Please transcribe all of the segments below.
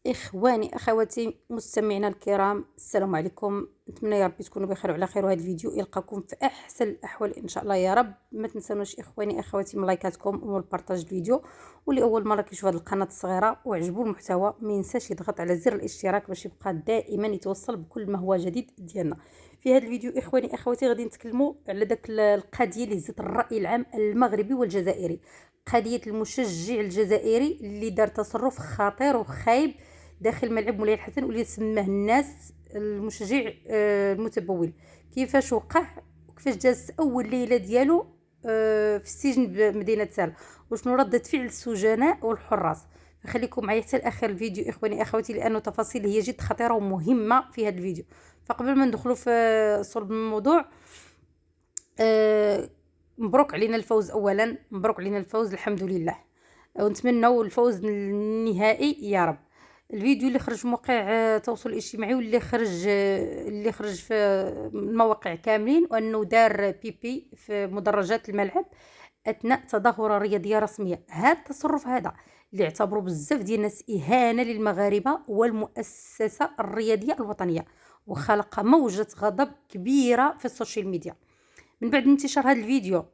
اخواني اخواتي مستمعينا الكرام، السلام عليكم. نتمنى يا ربي تكونوا بخير وعلى خير، وهذا الفيديو يلقاكم في احسن الاحوال ان شاء الله يا رب. ما تنسونوش اخواني اخواتي من لايكاتكم والبارطاج الفيديو، واللي اول مره كيشوف هذه القناه الصغيره وعجبو المحتوى ما ينساش يضغط على زر الاشتراك باش يبقى دائما يتوصل بكل ما هو جديد ديالنا. في هذا الفيديو اخواني اخواتي غادي نتكلموا على داك القضيه اللي هزت الراي العام المغربي والجزائري، قضيه المشجع الجزائري اللي دار تصرف خطير وخايب داخل ملعب مولاي الحسن، واللي سماه الناس المشجع المتبول. كيفاش وقع وكيفاش جاز اول ليله ديالو في السجن بمدينه سال، وشنو ردة فعل السجناء والحراس. خليكم معايا حتى لاخر الفيديو اخواني اخواتي، لانه تفاصيل هي جد خطيره ومهمه في هذا الفيديو. فقبل ما ندخلوا في صلب الموضوع، مبروك علينا الفوز، اولا مبروك علينا الفوز الحمد لله، ونتمنوا الفوز النهائي يا رب. الفيديو اللي خرج في موقع التواصل الاجتماعي، واللي خرج في المواقع كاملين، وانه دار بيبي في مدرجات الملعب اثناء تظاهره رياضيه رسميه. هذا التصرف هذا اللي اعتبروا بزاف ديال الناس اهانه للمغاربه والمؤسسه الرياضيه الوطنيه، وخلق موجه غضب كبيره في السوشيال ميديا. من بعد انتشار هذا الفيديو،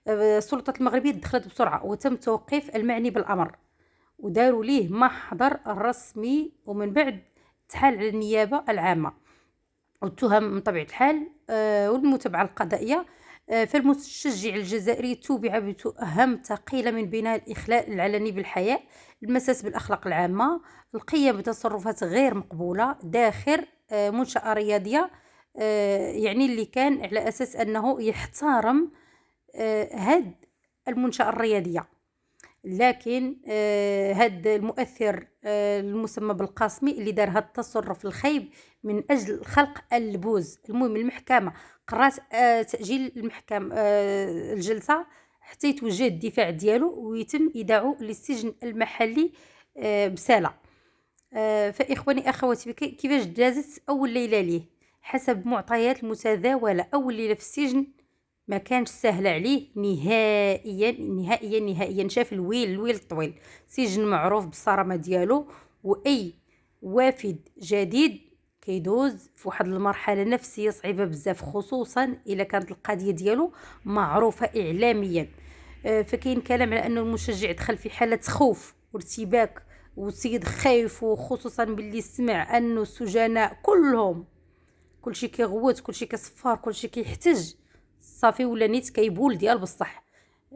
السلطات المغربيه دخلت بسرعه وتم توقيف المعني بالامر، وداروا ليه محضر رسمي، ومن بعد تحال على النيابه العامه والتهم من طبيعه الحال والمتابعه القضائيه. فالمشجع الجزائري توبع بتهم ثقيله، من بينها الاخلال العلني بالحياء، المساس بالاخلاق العامه، القيام بتصرفات غير مقبوله داخل منشاه رياضيه، يعني اللي كان على اساس انه يحترم هاد المنشاه الرياضيه. لكن هاد المؤثر المسمى بالقاسمي اللي دار هاد التصرف الخايب من اجل خلق اللبوز. المهم المحكمه قررت تاجيل المحكمه الجلسه حتى يتوجه الدفاع ديالو ويتم ايداعه للسجن المحلي بساله. فاخواني اخواتي، كيفاش جازت اول ليله ليه؟ حسب معطيات المتداوله، اول ليله في السجن ما كانش سهل عليه نهائيا نهائيا نهائيا. شاف الويل الطويل، سجن معروف بالصرامه ديالو، واي وافد جديد كيدوز في واحد المرحله نفسيه صعيبه بزاف، خصوصا الا كانت القضيه ديالو معروفه اعلاميا. فكاين كلام على انه المشجع دخل في حاله خوف وارتباك، والسيد خايف، وخصوصا باللي سمع انه السجناء كلهم كلشي كيغوت، كلشي كيصفر، كلشي كيحتج. صافي ولا نيت كيبول ديال بصح،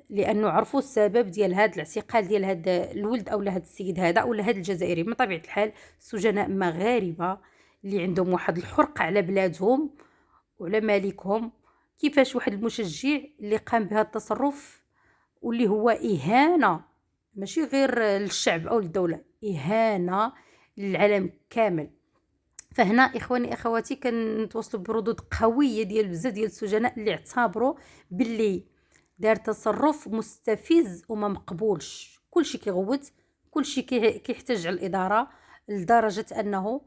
لانه عرفوا السبب ديال هذا الاعتقال ديال هذا الولد او هذا السيد هذا ولا هذا الجزائري. من طبيعه الحال سجناء مغاربه اللي عندهم واحد الحرقه على بلادهم وعلى مالكهم. كيفاش واحد المشجع اللي قام بهذا التصرف، واللي هو اهانه ماشي غير للشعب او للدوله، اهانه للعالم كامل. فهنا اخواني اخواتي كنتوصلوا بردود قويه ديال بزاف ديال السجناء اللي اعتبروا باللي دار تصرف مستفز وما مقبولش. كلشي كيغوت، كلشي كيحتاج على الاداره، لدرجه انه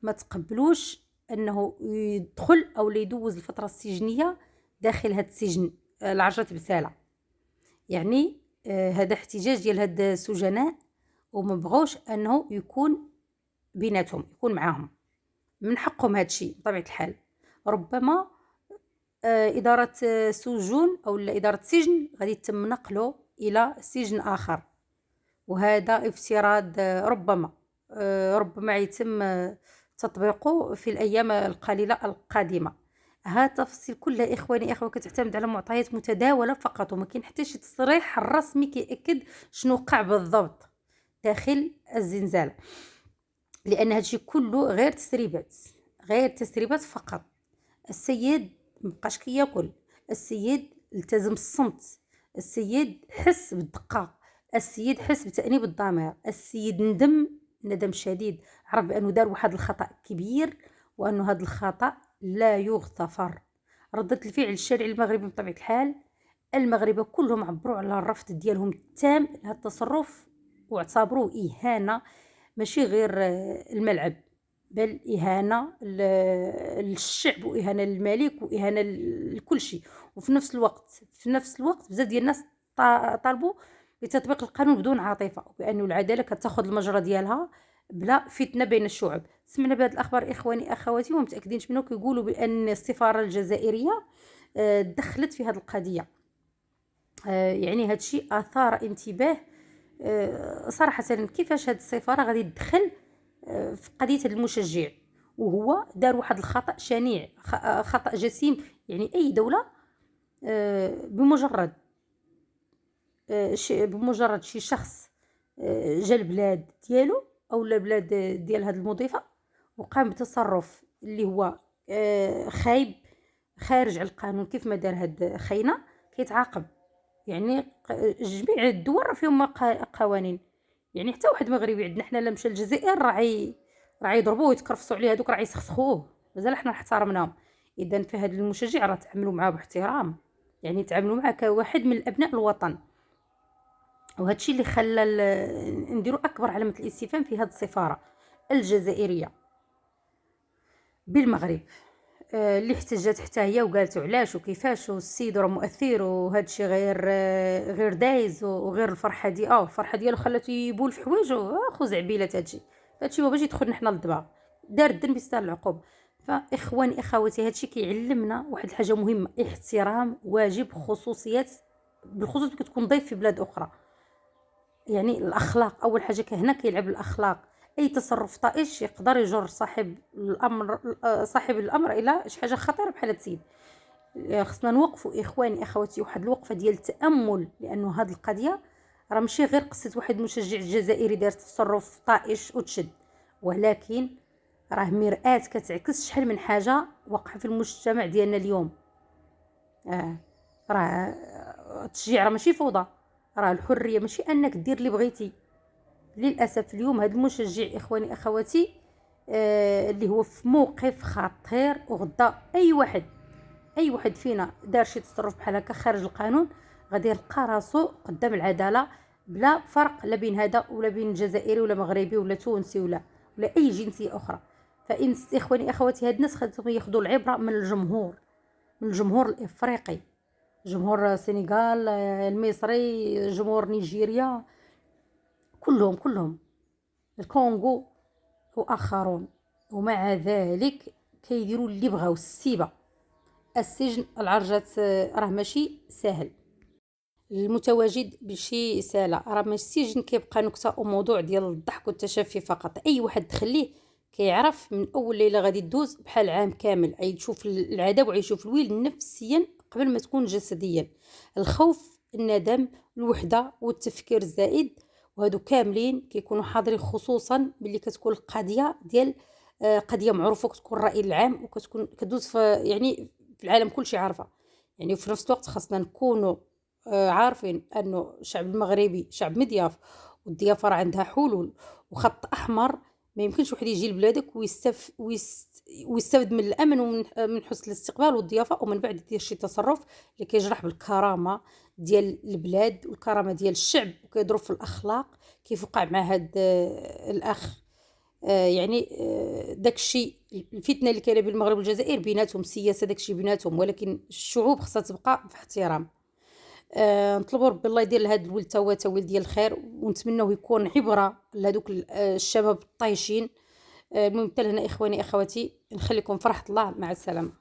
ما تقبلوش انه يدخل او يدوز الفتره السجنيه داخل هذا السجن العجرة بساله. يعني هذا احتجاج ديال هاد السجناء، وما بغاوش انه يكون بيناتهم، يكون معاهم. من حقهم هذا الشيء بطبيعه الحال. ربما اداره سجون او اداره سجن غادي يتم نقله الى سجن اخر، وهذا افتراض ربما يتم تطبيقه في الايام القليله القادمه. هذا التفاصيل كلها اخواني اخواتي كتعتمد على معطيات متداوله فقط، وما كاين حتى شي تصريح رسمي كيأكد شنو وقع بالضبط داخل الزنزانه، لان هادشي كله غير تسريبات فقط. السيد مبقاش كياكل، السيد التزم الصمت، السيد حس بالدقه، السيد حس بتأنيب الضمير، السيد ندم شديد، عرف بانه دار واحد الخطأ كبير، وانه هذا الخطأ لا يغتفر. ردة الفعل الشارع المغربي بطبيعة الحال، المغاربه كلهم عبروا على الرفض ديالهم التام لهذا التصرف، واعتبروه اهانه ماشي غير الملعب، بل إهانة للشعب وإهانة للملك وإهانة لكل شيء. وفي نفس الوقت بزاف ديال الناس طالبوا بتطبيق القانون بدون عاطفة، وبأنه العدالة كتاخذ المجرى ديالها بلا فتنه بين الشعوب. سمعنا بهذه الاخبار اخواني اخواتي ومتاكدينش منه، كيقولوا بان السفاره الجزائريه دخلت في هذه القضيه. يعني هذا الشيء اثار انتباه صراحه. كيفاش هذه السفاره غادي تدخل في قضيه هذا المشجع، وهو دار واحد الخطا شنيع، خطا جسيم. يعني اي دوله بمجرد شي شخص جا البلاد ديالو او البلاد ديال هاد المضيفه وقام بتصرف اللي هو خايب خارج على القانون، كيف ما دار هاد خاينه، كيتعاقب. يعني جميع الدول فيهم قوانين. يعني حتى واحد مغربي عندنا حنا لا مشى للجزائر راه يضربوه ويتكرفسوا عليه، هذوك راه يسخسخوه، مازال حنا احترمناهم. اذا في هذا المشجع راه تعاملوا معاه باحترام، يعني تعاملوا معاه كواحد من ابناء الوطن. وهذا الشيء اللي خلى نديروا اكبر علامه الاستفهام في هذه السفاره الجزائريه بالمغرب، اللي احتجت حتى هي وقالت علاش وكيفاش، والسيد راه مؤثر وهذا الشيء غير دايز وغير الفرحه الفرحه ديالو خلاتو يبول في حوايجو. خذ عبيلات هذا الشيء باش يدخلنا حنا للدبا، دار الذنب يستاهل العقوبه. فاخواني اخواتي هذا الشيء كيعلمنا واحد الحاجه مهمه، احترام واجب خصوصيات، بالخصوص ملي كتكون ضيف في بلاد اخرى. يعني الاخلاق اول حاجه، هنا كيلعب الاخلاق. اي تصرف طائش يقدر يجر صاحب الامر الى شي حاجه خطيره بحال هاد السيد. خصنا نوقفوا اخواني اخواتي واحد الوقفه ديال التامل، لانه هاد القضيه راه ماشي غير قصه واحد المشجع جزائري دار تصرف طائش وتشد، ولكن راه مرآة كتعكس شحال من حاجه واقعه في المجتمع ديالنا اليوم. راه التشجيع راه ماشي فوضى، راه الحريه ماشي انك دير اللي بغيتي. للاسف اليوم هذا المشجع اخواني اخواتي اللي هو في موقف خطير، وغدا اي واحد فينا دار شي تصرف بحال هكا خارج القانون غادي يلقى راسو قدام العداله، بلا فرق لا بين هذا ولا بين جزائري ولا مغربي ولا تونسي ولا اي جنسيه اخرى. فان اخواني اخواتي هاد الناس خاصهم ياخذوا العبره من الجمهور الافريقي، جمهور السنغال، المصري، جمهور نيجيريا، كلهم الكونغو واخرون. ومع ذلك كيديروا اللي بغاو. السجن العرجات راه ماشي سهل، المتواجد بشي سهله، راه ماشي السجن كيبقى نكته وموضوع ديال الضحك والتشفي فقط. اي واحد تخليه كيعرف من اول ليله غادي تدوز بحال عام كامل، يشوف العذاب ويشوف الويل نفسيا قبل ما تكون جسديا. الخوف، الندم، الوحده والتفكير الزائد، وهادو كاملين كيكونوا حاضرين، خصوصا باللي كتكون القضيه ديال قضيه معروفه، كتكون الراي العام وكتكون كدوز في يعني في العالم كلشي عارفه. يعني وفي نفس الوقت خاصنا نكونوا عارفين انه الشعب المغربي شعب مضياف، والضيافه راه عندها حلول وخط احمر. ما يمكنش واحد يجي لبلادك ويستفد من الامن ومن حسن الاستقبال والضيافه، ومن بعد يدير شي تصرف اللي كيجرح بالكرامه ديال البلاد والكرامه ديال الشعب وكيضرب في الاخلاق، كيف وقع مع هذا الاخ. يعني داكشي الفتنه اللي كاينه بين المغرب والجزائر بيناتهم سياسه، داكشي بيناتهم، ولكن الشعوب خصها تبقى في احترام. نطلبوا ربي الله يدير لهذا الولد تا هو ولد ديال الخير، ونتمنوا يكون عبره لهذوك الشباب الطايشين. المهم حتى لهنا اخواني اخواتي، نخليكم فرحه الله، مع السلامه.